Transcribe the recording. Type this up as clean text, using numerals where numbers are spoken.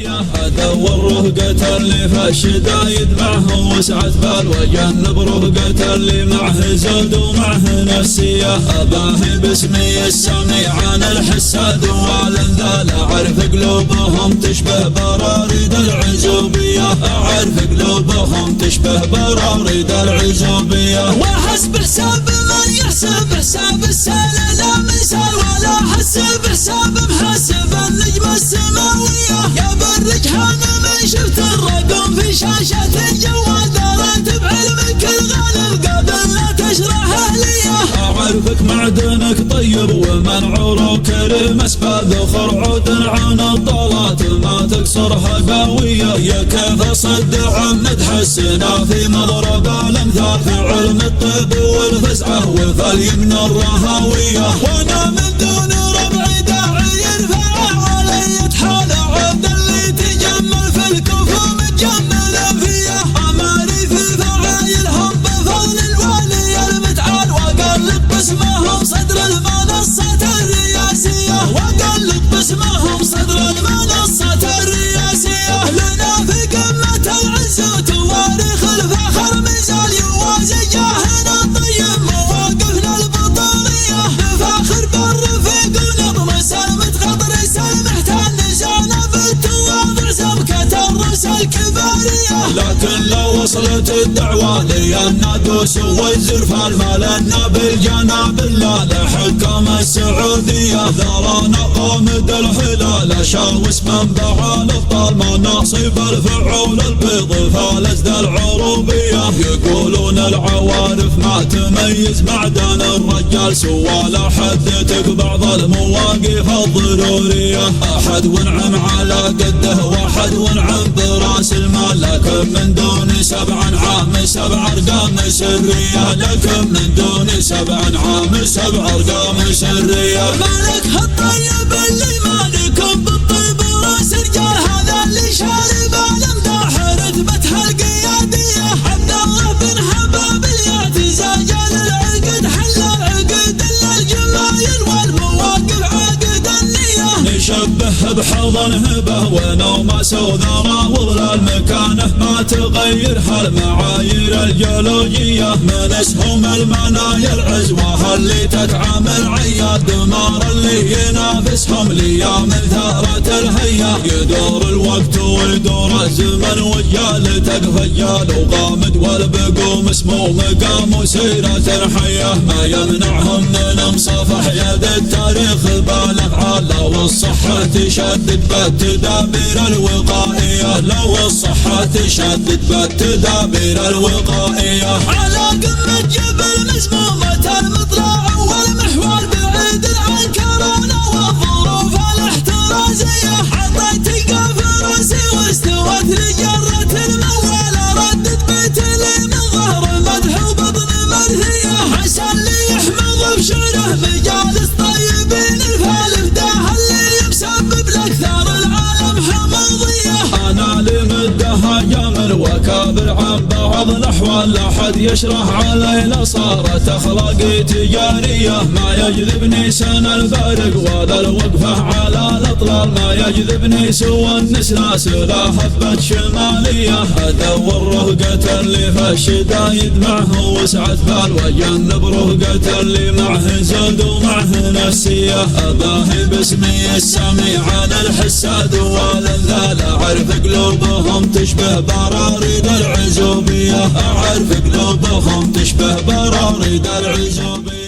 ادور رهقة اللي في الشدايد معه وسعة بال وجنب رهقة اللي معه زود ومعه نفسية. اباهي باسمي السميع عن الحساد والانذال اعرف قلوبهم تشبه براريد العزوبية. اعرف قلوبهم تشبه براريد العزوبية. واحسب حساب من يحسب حساب السال لا مثال ولا حسب حساب محسب النجمة السماوية. يا بالرجحان من شفت الرقم في شاشة الجوال دريت بعلمك الغالب قبل لا تشرح لي. اعرفك معدنك طيب ومنعور وكريم اسباب وخرعود عن الضالات ما تكسرها قوية. يا كيف اصدع متحسنا في مضرب الامثال في علم الطب والفزعة وفي اليمن الرهاوية. وانا من دون ربع داعي يرفع علي حال عبد اللي تجمل في الكفو متجمل فيه. اماري في فعايلهم بفضل الوالي المتعال وقلب باسمهم صدر المنصة الرئاسية. وقلب باسمهم صدر المنصة الرئاسية. لنا في قمة العز وتواريخ الفخر مثال يوازي جاهنا الطيب مواقفنا البطولية. نفاخر بالرفيق ونطمس المتغطر سلمحتان نزعنا بالتواضع سمكة الرأس الكبارية. لكن لو وصلت الدعوة لي النادوس والزرف المالنا بالجناب الله لحكام السعودية. ذرانا قامد الحلال شاوس منبع الابطال مناصب الفعول البيض فالزد العروبية. يقولون العوارف ما تميز معدن الرجال سوى لحدتك بعض المواقف الضرورية. احد ونعم على قده واحد ونعم براس المال لكن من دون 7 عام 7 ارقام سرية. لكن من دون 7 عام 7 ارقام سرية. مالك هالطيب اللي مالكم بالطيب راس رجال هذا اللي شارب الامداح رتبتها القيادية. عبد الله بن حباب الياتي العقد حل العقد الا الجمايل والمواقف عقد النية. نشبه بحضن هبه ونوم سوذرة وظلال مكانه ما تغير هالمعايير الجيولوجية. من اسهم المنايا العزوة اللي تتعامل عياد دمار اللي ينافسهم ليام ثارة الهيا. يدور الوقت ويدور الزمن والجال تقف الجال وقامد والبقوم اسمه مقام سيرة حية. ما يمنعهم من مصافح يد التاريخ بالغ لو الصحة تشدد بالتدابير الوقائية. لو الصحة تشدد بالتدابير الوقائية. على قمة جبل مسمومة المطلع والمحور بعيد عن كورونا والظروف الاحترازية. عطيت قاف راسي واستوت لجرة الموالة ردت بيت لي من ظهر مدح وبطن مرثية. عسى اللي يحمض بشعره مجالس طيبين الفالف ده اللي يسبب لاكثر العالم حمضية. انا لي مدها جامل وكابر عن بعض الاحوال لا حد يشرح علي لا صارت اخلاقي تجاريه. ما يجذبني سنة الفارق ولا الوقفه على الاطلال. ما يجذبني سوى النسناس لا حبه شماليه. ادور رهقة اللي في الشدايد معه وسعة بال وجنب رهقة اللي معه زود ومعه نفسيه. اباهي باسمي السميع عن الحساد والانذال اعرف قلوبهم تشبه براريد العزوبية. اعرف قلوبهم تشبه براريد العزوبية.